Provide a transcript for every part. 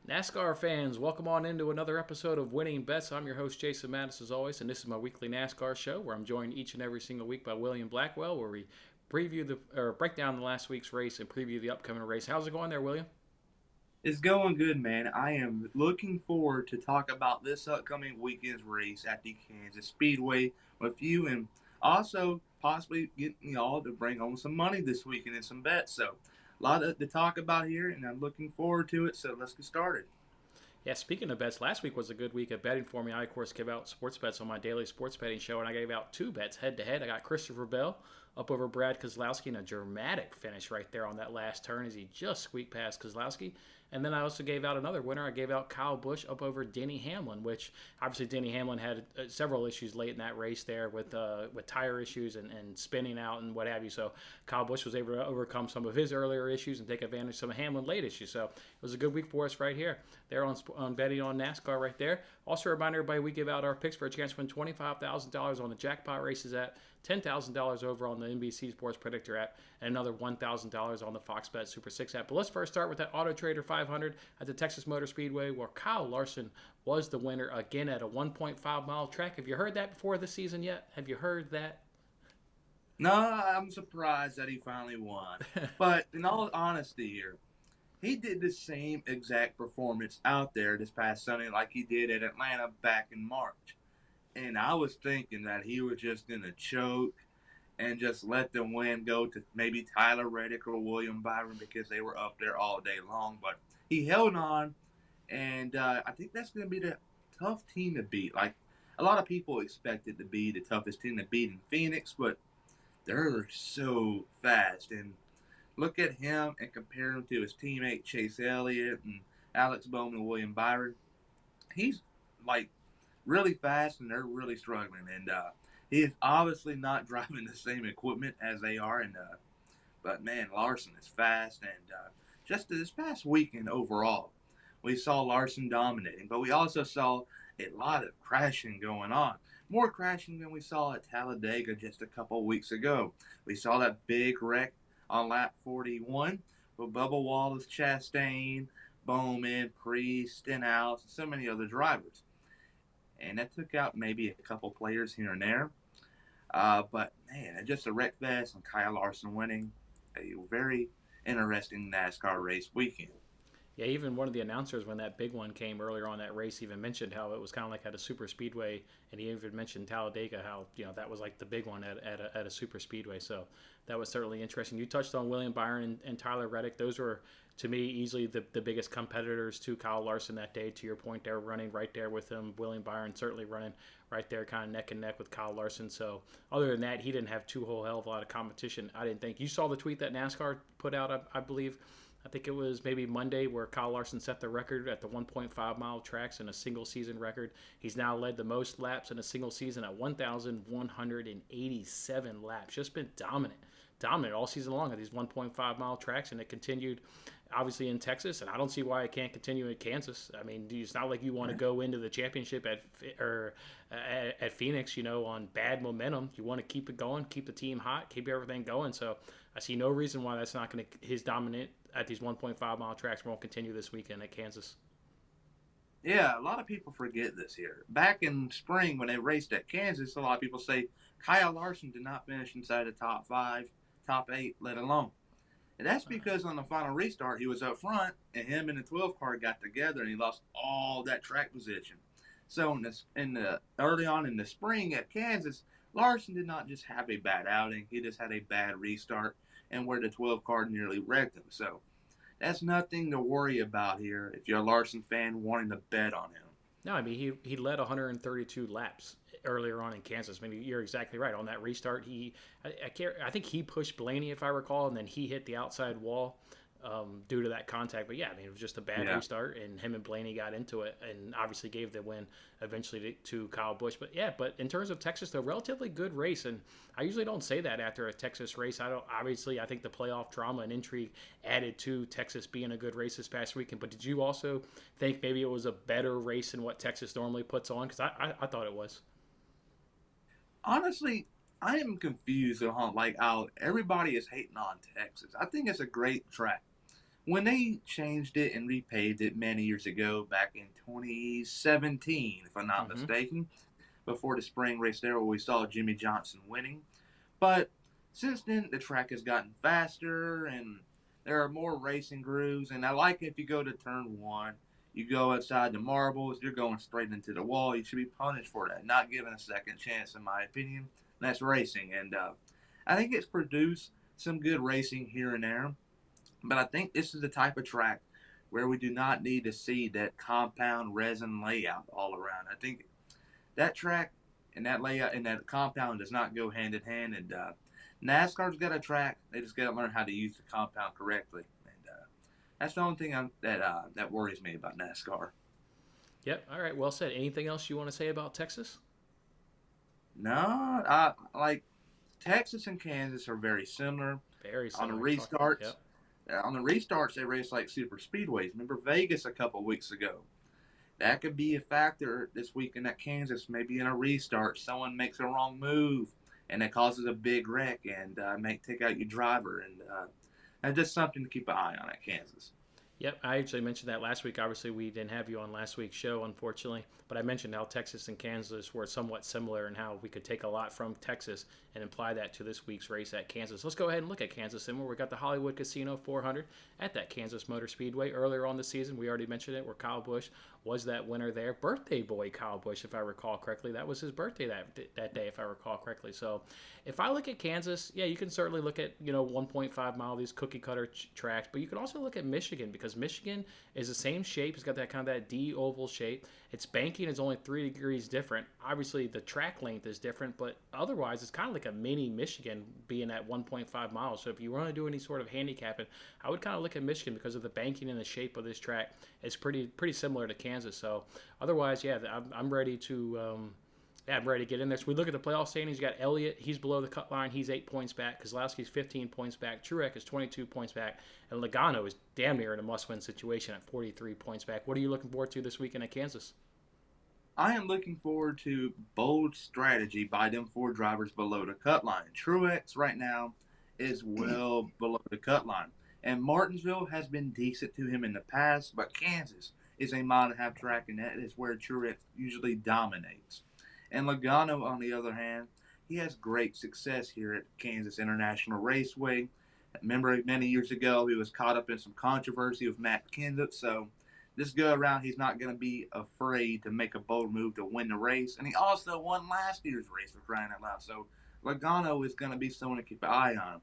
NASCAR fans, welcome on into another episode of Winning Bets. I'm your host, Jason Mattis, as always, and this is my weekly NASCAR show where I'm joined each and every single week by William Blackwell, where we break down the last week's race and preview the upcoming race. How's it going there, William? It's going good, man. I am looking forward to talk about this upcoming weekend's race at the Kansas Speedway with you and also possibly getting y'all to bring home some money this weekend and some bets. So, a lot to talk about here, and I'm looking forward to it. So, let's get started. Yeah, speaking of bets, last week was a good week of betting for me. I, of course, gave out sports bets on my daily sports betting show, and I gave out two bets head to head. I got Christopher Bell up over Brad Keselowski in a dramatic finish right there on that last turn as he just squeaked past Keselowski. And then I also gave out another winner. I gave out Kyle Busch up over Denny Hamlin, which obviously Denny Hamlin had several issues late in that race there with tire issues and spinning out and what have you. So Kyle Busch was able to overcome some of his earlier issues and take advantage of some of Hamlin late issues. So it was a good week for us right here. There on betting on NASCAR right there. Also, a reminder, everybody, we give out our picks for a chance to win $25,000 on the Jackpot Races app, $10,000 over on the NBC Sports Predictor app, and another $1,000 on the Fox Bet Super 6 app. But let's first start with that Auto Trader 500 at the Texas Motor Speedway, where Kyle Larson was the winner again at a 1.5-mile track. Have you heard that before this season yet? Have you heard that? No, I'm surprised that he finally won. But in all honesty here, he did the same exact performance out there this past Sunday like he did at Atlanta back in March. And I was thinking that he was just going to choke and just let the win go to maybe Tyler Reddick or William Byron because they were up there all day long. But he held on, and I think that's going to be the tough team to beat. Like, a lot of people expect it to be the toughest team to beat in Phoenix, but they're so fast. And look at him and compare him to his teammate Chase Elliott and Alex Bowman and William Byron. He's like really fast, and they're really struggling. And he is obviously not driving the same equipment as they are. And but man, Larson is fast. And just this past weekend overall, we saw Larson dominating, but we also saw a lot of crashing going on. More crashing than we saw at Talladega just a couple weeks ago. We saw that big wreck on lap 41 with Bubba Wallace, Chastain, Bowman, Priest, Stenhouse, and so many other drivers. And that took out maybe a couple players here and there. But man, just a wreck fest and Kyle Larson winning a very interesting NASCAR race weekend. Yeah, even one of the announcers when that big one came earlier on that race even mentioned how it was kind of like at a super speedway, and he even mentioned Talladega, how that was like the big one at a super speedway. So that was certainly interesting. You touched on William Byron and Tyler Reddick; those were to me easily the biggest competitors to Kyle Larson that day. To your point, they were running right there with him. William Byron certainly running right there, kind of neck and neck with Kyle Larson. So other than that, he didn't have too whole hell of a lot of competition. I didn't think. You saw the tweet that NASCAR put out, I believe. I think it was maybe Monday where Kyle Larson set the record at the 1.5-mile tracks in a single season record. He's now led the most laps in a single season at 1,187 laps. Just been dominant all season long at these 1.5-mile tracks, and it continued obviously in Texas, and I don't see why it can't continue in Kansas. I mean, it's not like you want to go into the championship at Phoenix, on bad momentum. You want to keep it going, keep the team hot, keep everything going. So I see no reason why that's not going to his dominant at these 1.5-mile tracks won't continue this weekend at Kansas. Yeah, a lot of people forget this here. Back in spring when they raced at Kansas, a lot of people say Kyle Larson did not finish inside the top five, top eight, let alone. And that's because on the final restart, he was up front, and him and the 12 car got together, and he lost all that track position. So early on in the spring at Kansas, Larson did not just have a bad outing; he just had a bad restart, and where the 12 car nearly wrecked him. So that's nothing to worry about here if you're a Larson fan wanting to bet on him. No, I mean he led 132 laps earlier on in Kansas. I mean, you're exactly right on that restart. I think he pushed Blaney if I recall, and then he hit the outside wall due to that contact. But yeah, I mean it was just a bad Yeah. restart, and him and Blaney got into it, and obviously gave the win eventually to Kyle Busch. But yeah, but in terms of Texas, though, relatively good race, and I usually don't say that after a Texas race. I think the playoff drama and intrigue added to Texas being a good race this past weekend. But did you also think maybe it was a better race than what Texas normally puts on? Because I thought it was. Honestly, I am confused on like how everybody is hating on Texas. I think it's a great track. when they changed it and repaved it many years ago, back in 2017, if I'm not Mm-hmm. mistaken, before the spring race there where we saw Jimmy Johnson winning. But since then, the track has gotten faster and there are more racing grooves. And I like if you go to turn one, you go outside the marbles, you're going straight into the wall. You should be punished for that, not given a second chance, in my opinion. That's racing. And I think it's produced some good racing here and there. But I think this is the type of track where we do not need to see that compound resin layout all around. I think that track and that layout and that compound does not go hand in hand. And NASCAR's got a track; they just got to learn how to use the compound correctly. And that's the only thing that worries me about NASCAR. Yep. All right. Well said. Anything else you want to say about Texas? No, I like Texas and Kansas are very similar Very on the similar. restarts. Yep. On the restarts, they race like super speedways. Remember Vegas a couple weeks ago? That could be a factor this weekend at Kansas. Maybe in a restart, someone makes a wrong move and it causes a big wreck and may take out your driver. And that's just something to keep an eye on at Kansas. Yep, I actually mentioned that last week. Obviously, we didn't have you on last week's show, unfortunately, but I mentioned how Texas and Kansas were somewhat similar and how we could take a lot from Texas and apply that to this week's race at Kansas. Let's go ahead and look at Kansas, and we got the Hollywood Casino 400 at that Kansas Motor Speedway earlier on the season. We already mentioned it, where Kyle Busch was that winner there. Birthday boy Kyle Busch, if I recall correctly. That was his birthday that day, if I recall correctly. So if I look at Kansas, yeah, you can certainly look at, 1.5 mile, these cookie cutter tracks, but you can also look at Michigan, because Michigan is the same shape. It's got that kind of that D oval shape. Its banking is only 3 degrees different. Obviously, the track length is different, but otherwise, it's kind of like a mini Michigan being at 1.5 miles. So if you want to do any sort of handicapping, I would kind of look at Michigan because of the banking and the shape of this track. It's pretty similar to Kansas. So otherwise, yeah, I'm ready to. Yeah, I'm ready to get in there. So we look at the playoff standings. You got Elliott. He's below the cut line. He's 8 points back. Kozlowski's 15 points back. Truex is 22 points back. And Logano is damn near in a must-win situation at 43 points back. What are you looking forward to this weekend at Kansas? I am looking forward to bold strategy by them four drivers below the cut line. Truex right now is well below the cut line. And Martinsville has been decent to him in the past, but Kansas is a mile and a half track, and that is where Truex usually dominates. And Logano, on the other hand, he has great success here at Kansas International Raceway. Remember, many years ago, he was caught up in some controversy with Matt Kenseth, so this go around, he's not going to be afraid to make a bold move to win the race. And he also won last year's race, for crying out loud. So Logano is going to be someone to keep an eye on.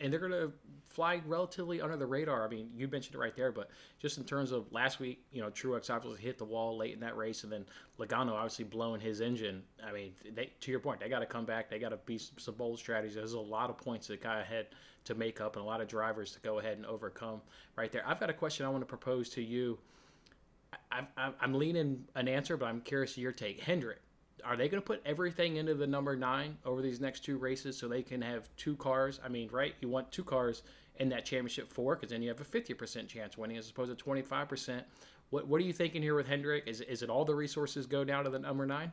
And they're going to fly relatively under the radar. I mean, you mentioned it right there, but just in terms of last week, Truex obviously hit the wall late in that race, and then Logano obviously blowing his engine. I mean, to your point, they got to come back. They got to be some bold strategies. There's a lot of points that guy had to make up and a lot of drivers to go ahead and overcome right there. I've got a question I want to propose to you. I'm leaning an answer, but I'm curious to your take. Hendrick, are they going to put everything into the number 9 over these next 2 races so they can have 2 cars? I mean, right? You want 2 cars in that championship 4 because then you have a 50% chance winning as opposed to 25%. What are you thinking here with Hendrick? Is it all the resources go down to the number 9?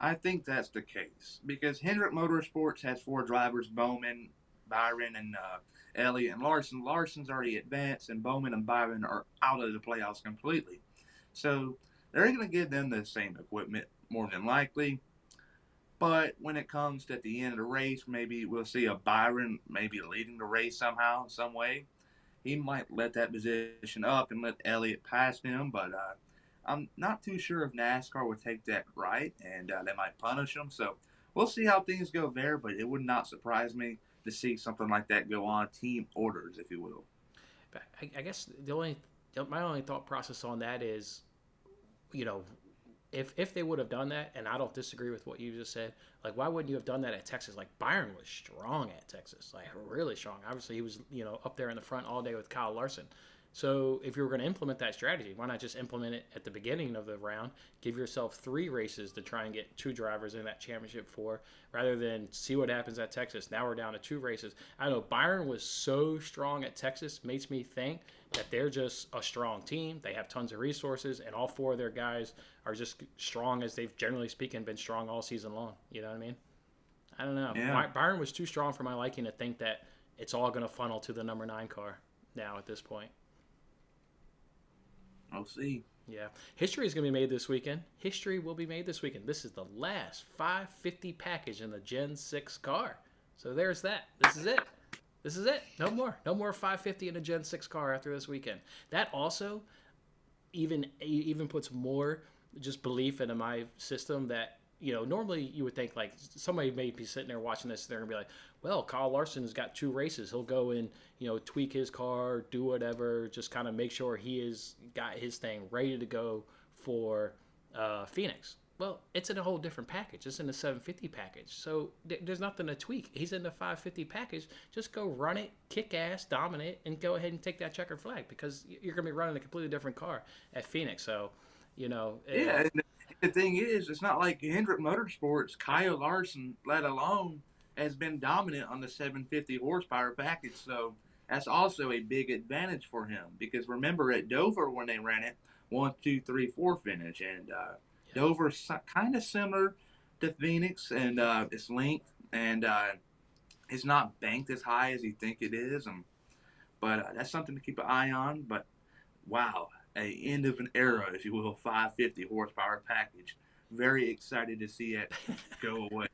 I think that's the case because Hendrick Motorsports has 4 drivers: Bowman, Byron, and Elliott and Larson. Larson's already advanced, and Bowman and Byron are out of the playoffs completely. So they're going to give them the same equipment more than likely. But when it comes to at the end of the race, maybe we'll see a Byron maybe leading the race somehow, some way. He might let that position up and let Elliott pass him, but I'm not too sure if NASCAR would take that right, and they might punish him. So we'll see how things go there, but it would not surprise me to see something like that go on, team orders, if you will. But I guess my only thought process on that is, if they would have done that, and I don't disagree with what you just said, like why wouldn't you have done that at Texas? Like Byron was strong at Texas, like really strong. Obviously, he was up there in the front all day with Kyle Larson. So if you were going to implement that strategy, why not just implement it at the beginning of the round? Give yourself 3 races to try and get 2 drivers in that championship 4, rather than see what happens at Texas. Now we're down to 2 races. I know Byron was so strong at Texas, makes me think that they're just a strong team. They have tons of resources, and all 4 of their guys are just strong as they've, generally speaking, been strong all season long. You know what I mean? I don't know. Yeah. Byron was too strong for my liking to think that it's all going to funnel to the number 9 car now at this point. I'll see. Yeah. History is going to be made this weekend. History will be made this weekend. This is the last 550 package in the Gen 6 car. So there's that. This is it. This is it. No more. No more 550 in a Gen 6 car after this weekend. That also even puts more just belief into my system that, normally you would think like somebody may be sitting there watching this, they're going to be like, well, Kyle Larson's got 2 races. He'll go and, tweak his car, do whatever, just kind of make sure he is got his thing ready to go for Phoenix. Well, it's in a whole different package. It's in the 750 package. So there's nothing to tweak. He's in the 550 package. Just go run it, kick ass, dominate, and go ahead and take that checkered flag because you're going to be running a completely different car at Phoenix. So, Yeah, and the thing is, it's not like Hendrick Motorsports, Kyle Larson, let alone, has been dominant on the 750 horsepower package. So that's also a big advantage for him because remember at Dover when they ran it, 1, 2, 3, 4 finish, and Dover's kind of similar to Phoenix and its length, and it's not banked as high as you think it is. But that's something to keep an eye on. But wow, a end of an era, if you will, 550 horsepower package. Very excited to see it go away.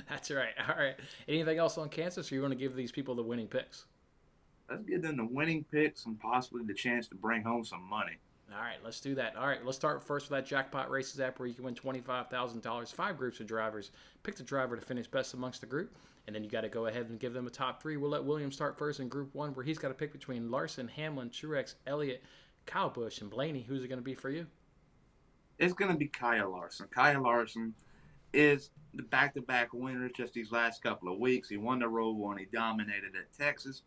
That's right. All right. Anything else on Kansas, or you want to give these people the winning picks? Let's give them the winning picks and possibly the chance to bring home some money. All right, let's do that. All right, let's start first with that Jackpot Races app where you can win $25,000, 5 groups of drivers. Pick the driver to finish best amongst the group, and then you got to go ahead and give them a top 3. We'll let William start first in Group 1 where he's got to pick between Larson, Hamlin, Truex, Elliott, Kyle Busch, and Blaney. Who's it going to be for you? It's going to be Kyle Larson. Kyle Larson is the back-to-back winner just these last couple of weeks. He won the Road 1. He dominated at Texas.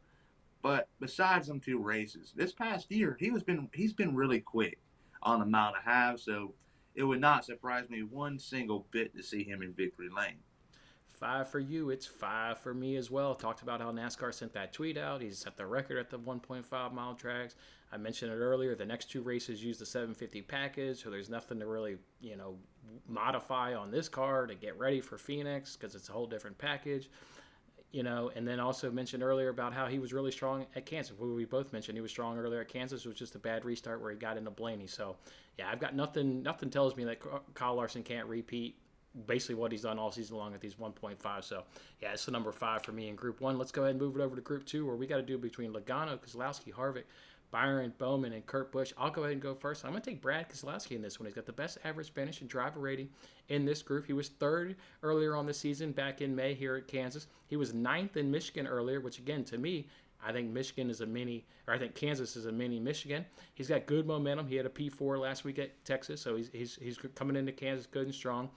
But besides them 2 races, this past year, he's been really quick on the mile and a half, so it would not surprise me one single bit to see him in victory lane. 5 for you. It's 5 for me as well. Talked about how NASCAR sent that tweet out. He's set the record at the 1.5-mile tracks. I mentioned it earlier. The next 2 races use the 750 package, so there's nothing to really, modify on this car to get ready for Phoenix because it's a whole different package. And then also mentioned earlier about how he was really strong at Kansas. We both mentioned he was strong earlier at Kansas. It was just a bad restart where he got into Blaney. So, yeah, I've got nothing tells me that Kyle Larson can't repeat basically what he's done all season long at these 1.5. So, yeah, it's the number 5 for me in Group 1. Let's go ahead and move it over to Group 2 where we got to do between Logano, Keselowski, Harvick, Byron, Bowman, and Kurt Busch. I'll go ahead and go first. I'm going to take Brad Keselowski in this one. He's got the best average finish and driver rating in this group. He was 3rd earlier on the season back in May here at Kansas. He was 9th in Michigan earlier, which, again, to me, I think I think Kansas is a mini Michigan. He's got good momentum. He had a P4 last week at Texas, so he's coming into Kansas good and strong.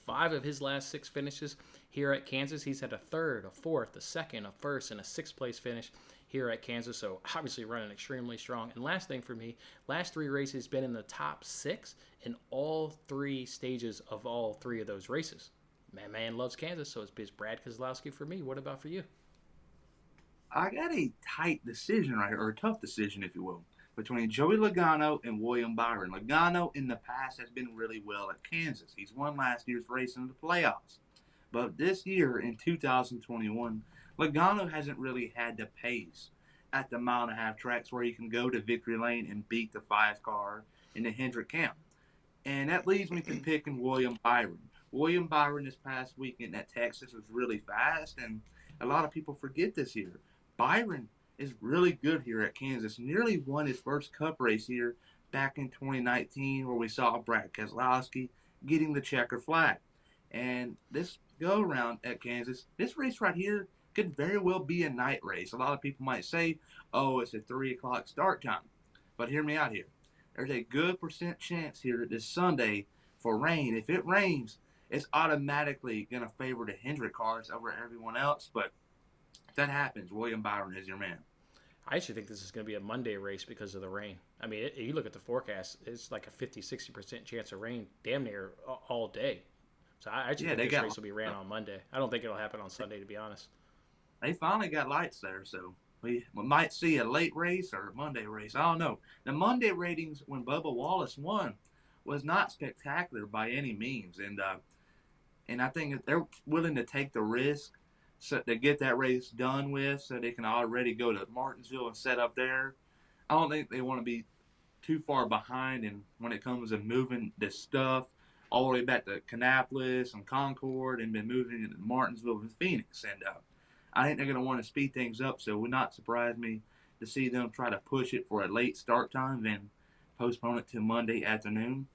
5 of his last 6 finishes here at Kansas, he's had a 3rd, a 4th, a 2nd, a 1st, and a 6th place finish here at Kansas, so obviously running extremely strong. And last thing for me, last 3 races, he's been in the top 6 in all 3 stages of all 3 of those races. Man loves Kansas, so it's Brad Keselowski for me. What about for you? I got a tight decision right here, or a tough decision, if you will, between Joey Logano and William Byron. Logano in the past has been really well at Kansas. He's won last year's race in the playoffs. But this year, in 2021, Logano hasn't really had the pace at the mile and a half tracks where he can go to victory lane and beat the 5 car in the Hendrick camp. And that leads me to picking William Byron. William Byron this past weekend at Texas was really fast, and a lot of people forget this year. Byron is really good here at Kansas. Nearly won his first Cup race here back in 2019 where we saw Brad Keselowski getting the checker flag. And this go-around at Kansas, this race right here could very well be a night race. A lot of people might say, oh, it's a 3 o'clock start time. But hear me out here. There's a good % chance here this Sunday for rain. If it rains, it's automatically going to favor the Hendrick cars over everyone else. But if that happens, William Byron is your man. I actually think this is going to be a Monday race because of the rain. I mean, you look at the forecast, it's like a 50-60% chance of rain damn near all day. So I actually think this race will be ran on Monday. I don't think it'll happen on Sunday, to be honest. They finally got lights there, so we might see a late race or a Monday race. I don't know. The Monday ratings when Bubba Wallace won was not spectacular by any means, and I think if they're willing to take the risk so to get that race done with so they can already go to Martinsville and set up there. I don't think they want to be too far behind and when it comes to moving the stuff all the way back to Kannapolis and Concord and been moving it to Martinsville and Phoenix. And I think they're going to want to speed things up, so it would not surprise me to see them try to push it for a late start time and postpone it to Monday afternoon.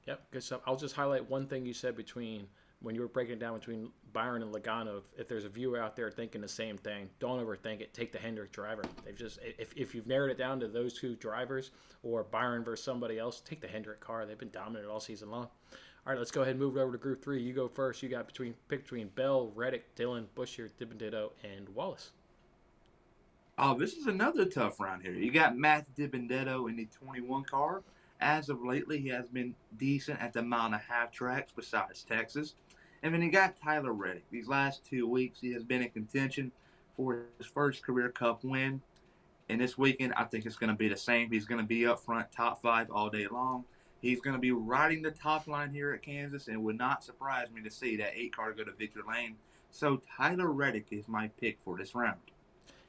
Yep, good stuff. I'll just highlight one thing you said between when you were breaking it down between Byron and Logano. If there's a viewer out there thinking the same thing, don't overthink it. Take the Hendrick driver. They've just if you've narrowed it down to those two drivers or Byron versus somebody else, take the Hendrick car. They've been dominant all season long. All right, let's go ahead and move it over to Group 3. You go first. You got pick between Bell, Reddick, Dillon, Bushier, Dibenetto, and Wallace. Oh, this is another tough round here. You got Matt Dibenetto in the 21 car. As of lately, he has been decent at the mile-and-a-half tracks besides Texas. And then you got Tyler Reddick. These last 2 weeks, he has been in contention for his first career Cup win. And this weekend, I think it's going to be the same. He's going to be up front, top 5 all day long. He's going to be riding the top line here at Kansas, and it would not surprise me to see that 8 car go to Victor Lane. So Tyler Reddick is my pick for this round.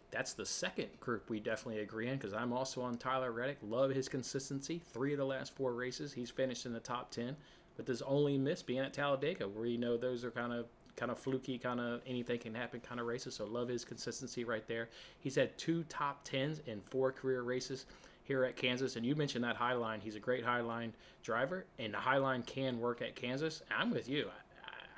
That's the second group we definitely agree in because I'm also on Tyler Reddick. Love his consistency. 3 of the last 4 races, he's finished in the top 10. But there's only miss being at Talladega, where you know those are kind of fluky, kind of anything can happen kind of races. So love his consistency right there. He's had 2 top 10s in 4 career races here at Kansas. And you mentioned that high line. He's a great high line driver, and the high line can work at Kansas. I'm with you.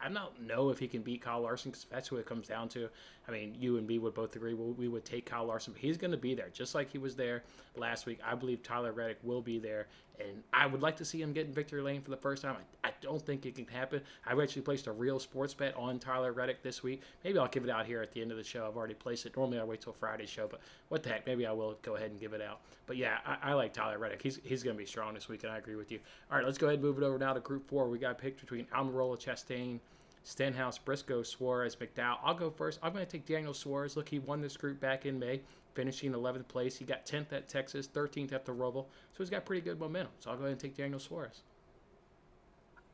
I don't know if he can beat Kyle Larson because that's what it comes down to. I mean, you and me would both agree we would take Kyle Larson, but he's going to be there just like he was there last week. I believe Tyler Reddick will be there, and I would like to see him get in victory lane for the first time. I don't think it can happen. I've actually placed a real sports bet on Tyler Reddick this week. Maybe I'll give it out here at the end of the show. I've already placed it. Normally I wait till Friday's show, but what the heck? Maybe I will go ahead and give it out. But yeah, I like Tyler Reddick. He's going to be strong this week, and I agree with you. All right, let's go ahead and move it over now to Group 4. We got picked between Almirola, Chastain, Stenhouse, Briscoe, Suarez, McDowell. I'll go first. I'm going to take Daniel Suarez. Look, he won this group back in May, finishing 11th place. He got 10th at Texas, 13th at the Roval. So he's got pretty good momentum. So I'll go ahead and take Daniel Suarez.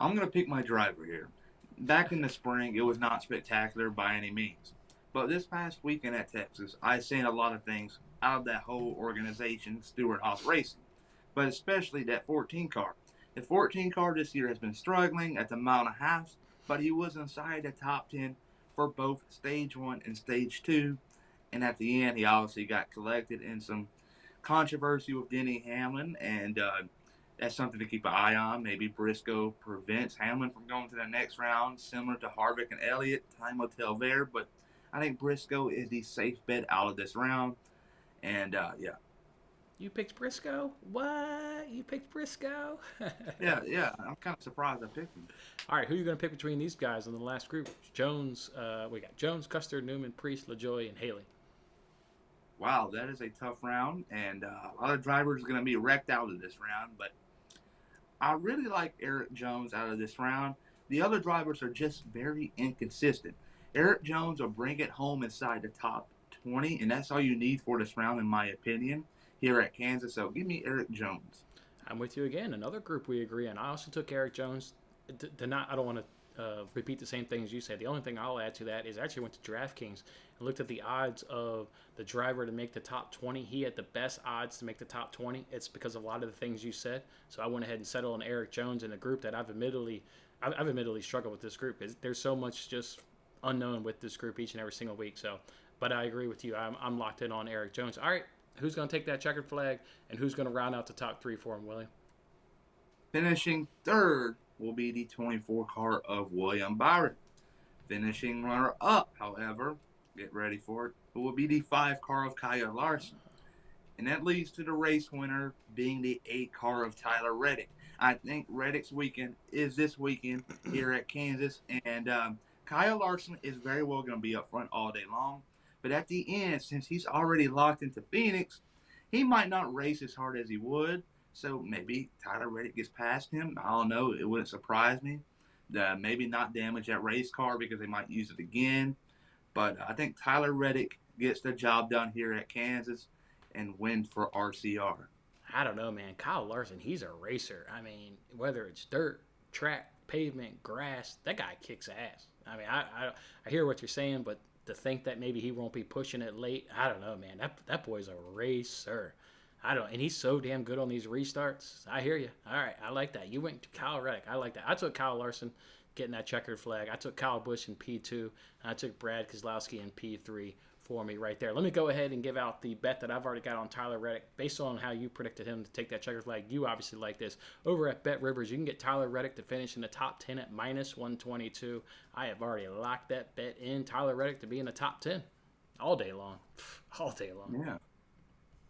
I'm going to pick my driver here. Back in the spring, it was not spectacular by any means. But this past weekend at Texas, I've seen a lot of things out of that whole organization, Stewart-Haas Racing, but especially that 14 car. The 14 car this year has been struggling at the mile-and-a-half, but he was inside the top 10 for both Stage 1 and Stage 2. And at the end, he obviously got collected in some controversy with Denny Hamlin, and that's something to keep an eye on. Maybe Briscoe prevents Hamlin from going to the next round, similar to Harvick and Elliott. Time will tell there, but I think Briscoe is the safe bet out of this round. And, yeah. You picked Briscoe? What? You picked Briscoe? Yeah. I'm kind of surprised I picked him. All right, who are you going to pick between these guys in the last group? Jones, we got Jones, Custer, Newman, Priest, LaJoie, and Haley. Wow, that is a tough round, and a lot of drivers are going to be wrecked out of this round, but I really like Eric Jones out of this round. The other drivers are just very inconsistent. Eric Jones will bring it home inside the top 20, and that's all you need for this round, in my opinion, here at Kansas. So give me Eric Jones. I'm with you again. Another group we agree on. I also took Eric Jones. I don't want to repeat the same things you said. The only thing I'll add to that is I actually went to DraftKings and looked at the odds of the driver to make the top 20. He had the best odds to make the top 20. It's because of a lot of the things you said. So I went ahead and settled on Eric Jones in a group that I've admittedly struggled with this group. There's so much just unknown with this group each and every single week. So, but I agree with you. I'm locked in on Eric Jones. All right, who's going to take that checkered flag and who's going to round out the top 3 for him, William? Finishing third will be the 24 car of William Byron. Finishing runner-up, however, get ready for it, will be the 5 car of Kyle Larson. And that leads to the race winner being the 8 car of Tyler Reddick. I think Reddick's weekend is this weekend here at Kansas. And Kyle Larson is very well going to be up front all day long. But at the end, since he's already locked into Phoenix, he might not race as hard as he would. So maybe Tyler Reddick gets past him. I don't know. It wouldn't surprise me. Maybe not damage that race car because they might use it again. But I think Tyler Reddick gets the job done here at Kansas and wins for RCR. I don't know, man. Kyle Larson, he's a racer. I mean, whether it's dirt, track, pavement, grass, that guy kicks ass. I mean, I hear what you're saying, but to think that maybe he won't be pushing it late. I don't know, man. That boy's a racer. And he's so damn good on these restarts. I hear you. All right, I like that. You went to Kyle Reddick. I like that. I took Kyle Larson getting that checkered flag. I took Kyle Busch in P2, and I took Brad Keselowski in P3 for me right there. Let me go ahead and give out the bet that I've already got on Tyler Reddick. Based on how you predicted him to take that checkered flag, you obviously like this. Over at Bet Rivers, you can get Tyler Reddick to finish in the top 10 at minus 122. I have already locked that bet in. Tyler Reddick to be in the top 10 all day long. All day long. Yeah.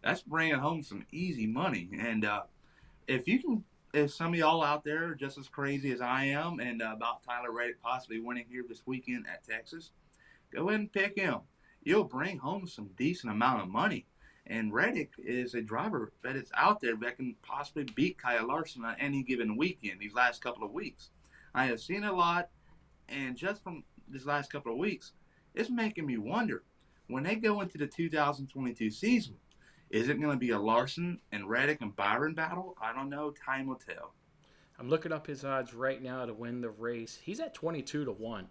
That's bringing home some easy money. And if some of y'all out there are just as crazy as I am and about Tyler Reddick possibly winning here this weekend at Texas, go ahead and pick him. You'll bring home some decent amount of money. And Reddick is a driver that is out there that can possibly beat Kyle Larson on any given weekend these last couple of weeks. I have seen a lot, and just from this last couple of weeks, it's making me wonder, when they go into the 2022 season, is it going to be a Larson and Reddick and Byron battle? I don't know. Time will tell. I'm looking up his odds right now to win the race. He's at 22-1.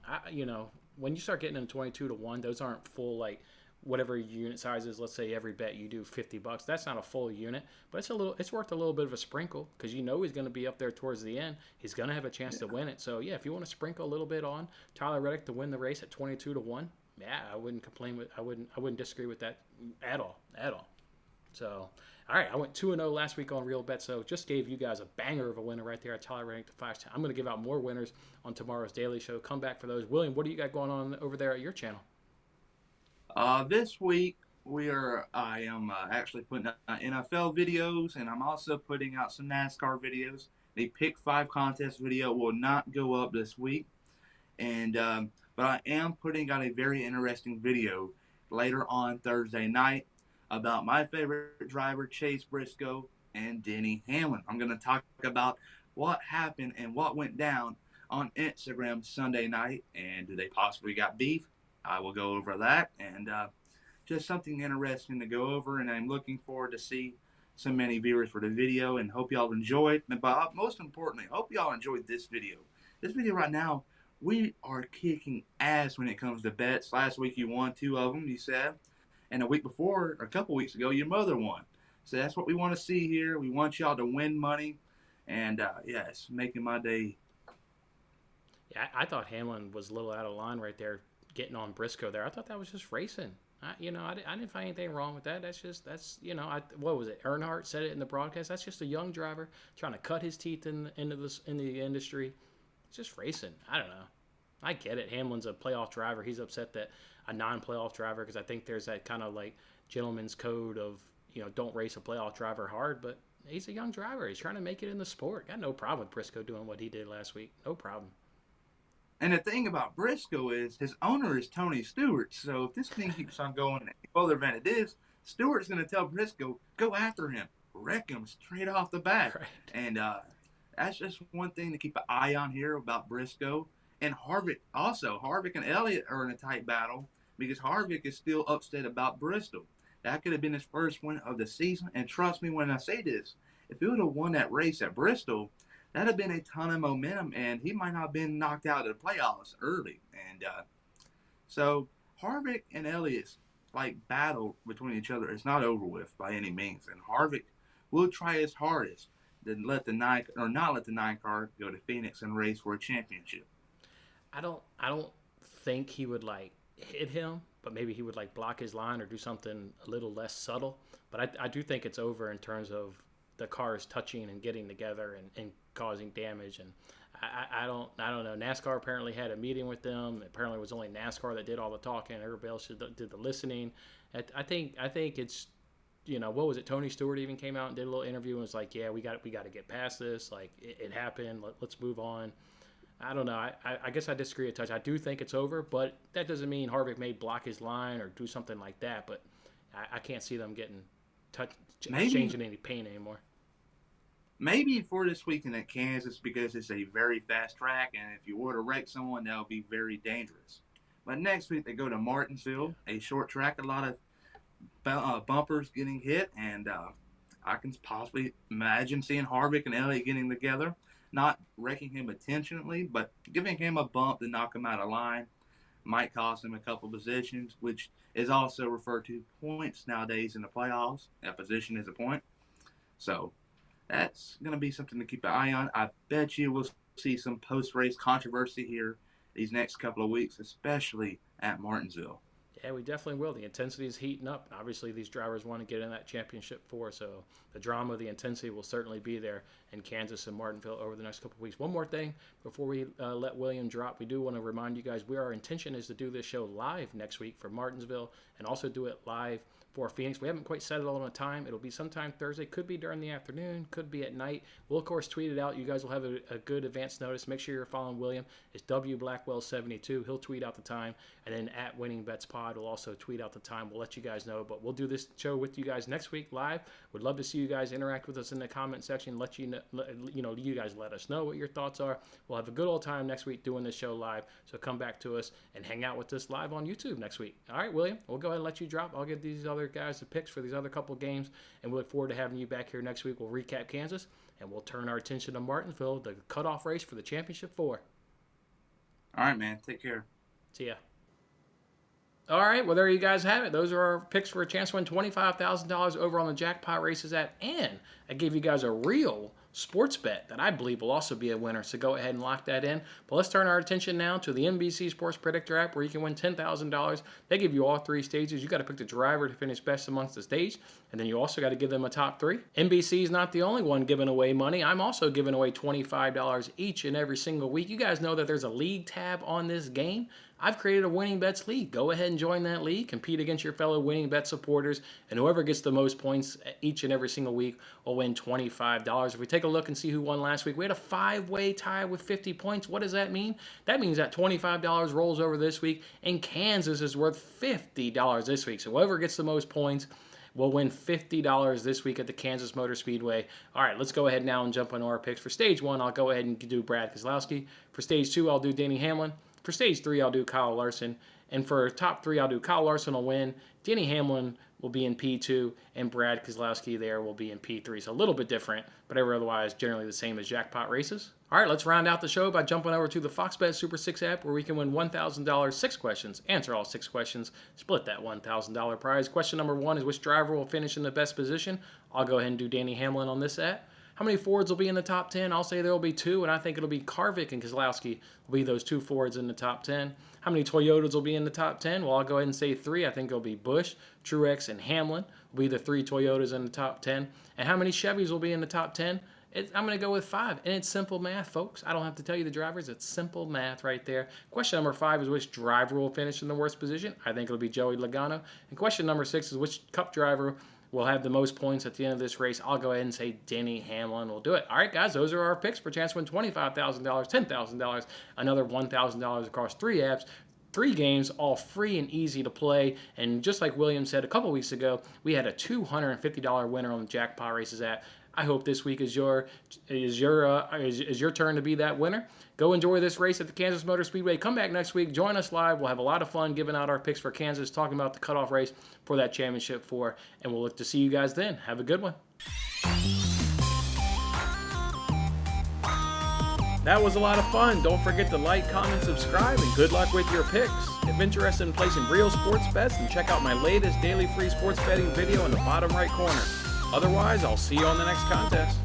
When you start getting into 22-1, those aren't full, like, whatever unit size is. Let's say every bet you do $50. That's not a full unit, but it's worth a little bit of a sprinkle because he's going to be up there towards the end. He's going to have a chance to win it. So yeah, if you want to sprinkle a little bit on Tyler Reddick to win the race at 22-1, yeah, I wouldn't complain I wouldn't disagree with that at all. So, all right, I went 2-0 last week on Real Bet, so just gave you guys a banger of a winner right there. I Tyler Reddick to 5-10. I'm going to give out more winners on tomorrow's Daily Show. Come back for those. William, what do you got going on over there at your channel? This week I am actually putting out NFL videos, and I'm also putting out some NASCAR videos. The Pick 5 contest video will not go up this week, and but I am putting out a very interesting video later on Thursday night about my favorite driver, Chase Briscoe, and Denny Hamlin. I'm going to talk about what happened and what went down on Instagram Sunday night, and do they possibly got beef? I will go over that, and just something interesting to go over, and I'm looking forward to see so many viewers for the video, and hope y'all enjoy it. But most importantly, hope y'all enjoyed this video. This video right now, we are kicking ass when it comes to bets. Last week you won 2 of them, you said. And a week before, or a couple weeks ago, your mother won. So that's what we want to see here. We want y'all to win money. And, yeah, it's making my day. Yeah, I thought Hamlin was a little out of line right there, getting on Briscoe there. I thought that was just racing. I didn't find anything wrong with that. What was it? Earnhardt said it in the broadcast. That's just a young driver trying to cut his teeth in the industry. It's just racing. I don't know. I get it. Hamlin's a playoff driver. He's upset that a non-playoff driver, because I think there's that kind of like gentleman's code of, don't race a playoff driver hard, but he's a young driver. He's trying to make it in the sport. Got no problem with Briscoe doing what he did last week. No problem. And the thing about Briscoe is his owner is Tony Stewart. So if this thing keeps on going further than it is, Stewart's going to tell Briscoe, go after him, wreck him straight off the bat. Right. And that's just one thing to keep an eye on here about Briscoe. And Harvick also. Harvick and Elliott are in a tight battle because Harvick is still upset about Bristol. That could have been his first win of the season. And trust me when I say this, if he would have won that race at Bristol, that would have been a ton of momentum, and he might not have been knocked out of the playoffs early. And so Harvick and Elliott's battle between each other is not over with by any means. And Harvick will try his hardest to not let the 9 car go to Phoenix and race for a championship. I don't think he would hit him, but maybe he would block his line or do something a little less subtle. But I do think it's over in terms of the cars touching and getting together and causing damage. And I don't know. NASCAR apparently had a meeting with them. Apparently it was only NASCAR that did all the talking. Everybody else did the listening. I think it's, what was it? Tony Stewart even came out and did a little interview and was like, yeah, we got to get past this. It happened. Let's move on. I don't know. I guess I disagree a touch. I do think it's over, but that doesn't mean Harvick may block his line or do something like that. But I can't see them getting changing any pain anymore. Maybe for this weekend at Kansas, because it's a very fast track, and if you were to wreck someone, that would be very dangerous. But next week they go to Martinsville, a short track, a lot of bumpers getting hit, and I can possibly imagine seeing Harvick and Elliott getting together. Not wrecking him intentionally, but giving him a bump to knock him out of line. might cost him a couple positions, which is also referred to points nowadays in the playoffs. A position is a point. So that's going to be something to keep an eye on. I bet you we'll see some post-race controversy here these next couple of weeks, especially at Martinsville. Yeah, we definitely will. The intensity is heating up. Obviously, these drivers want to get in that championship four, so the drama, the intensity will certainly be there in Kansas and Martinsville over the next couple of weeks. One more thing before we let William drop, we do want to remind you guys our intention is to do this show live next week for Martinsville and also do it live for Phoenix. We haven't quite settled on a time. It'll be sometime Thursday. Could be during the afternoon. Could be at night. We'll, of course, tweet it out. You guys will have a good advance notice. Make sure you're following William. It's Blackwell72. He'll tweet out the time. And then at Winning Bets Pod will also tweet out the time. We'll let you guys know. But we'll do this show with you guys next week live. We'd love to see you guys interact with us in the comment section. Let you know, you guys let us know what your thoughts are. We'll have a good old time next week doing this show live. So come back to us and hang out with us live on YouTube next week. All right, William, we'll go ahead and let you drop. I'll give these other guys the picks for these other couple games, and we look forward to having you back here next week. We'll recap Kansas, and we'll turn our attention to Martinsville, the cutoff race for the championship four. All right, man. Take care. See ya. All right, well, there you guys have it. Those are our picks for a chance to win $25,000 over on the Jackpot Races app, and I gave you guys a real sports bet that I believe will also be a winner, so go ahead and lock that in. But let's turn our attention now to the NBC Sports Predictor app, where you can win $10,000. They give you all three stages. You got to pick the driver to finish best amongst the stage, and then you also got to give them a top three. NBC is not the only one giving away money. I'm also giving away $25 each and every single week. You guys know that there's a league tab on this game. I've created a Winning Bets League. Go ahead and join that league. Compete against your fellow Winning Bet supporters, and whoever gets the most points each and every single week will win $25. If we take a look and see who won last week, we had a 5-way tie with 50 points. What does that mean? That means that $25 rolls over this week, and Kansas is worth $50 this week. So whoever gets the most points will win $50 this week at the Kansas Motor Speedway. All right, let's go ahead now and jump into our picks. For Stage 1, I'll go ahead and do Brad Keselowski. For Stage 2, I'll do Denny Hamlin. For Stage 3, I'll do Kyle Larson. And for top 3, I'll do Kyle Larson will win. Denny Hamlin will be in P2, and Brad Keselowski there will be in P3. So a little bit different, but otherwise generally the same as Jackpot Races. All right, let's round out the show by jumping over to the Fox Bet Super 6 app, where we can win $1,000, 6 questions, answer all 6 questions, split that $1,000 prize. Question number 1 is which driver will finish in the best position? I'll go ahead and do Denny Hamlin on this app. How many Fords will be in the top 10? I'll say there will be 2, and I think it'll be Harvick and Keselowski will be those 2 Fords in the top 10. How many Toyotas will be in the top 10? Well, I'll go ahead and say 3. I think it'll be Busch, Truex, and Hamlin will be the 3 Toyotas in the top 10. And how many Chevys will be in the top 10? I'm going to go with 5, and it's simple math, folks. I don't have to tell you the drivers. It's simple math right there. Question number 5 is which driver will finish in the worst position? I think it'll be Joey Logano. And question number 6 is which Cup driver will have the most points at the end of this race? I'll go ahead and say Denny Hamlin will do it. All right, guys, those are our picks for a chance to win $25,000, $10,000, another $1,000 across 3 apps. 3 games, all free and easy to play. And just like William said a couple weeks ago, we had a $250 winner on the Jackpot Races app. I hope this week is your turn to be that winner. Go enjoy this race at the Kansas Motor Speedway. Come back next week. Join us live. We'll have a lot of fun giving out our picks for Kansas, talking about the cutoff race for that championship 4, and we'll look to see you guys then. Have a good one. That was a lot of fun. Don't forget to like, comment, subscribe, and good luck with your picks. If interested in placing real sports bets, then check out my latest daily free sports betting video in the bottom right corner. Otherwise, I'll see you on the next contest.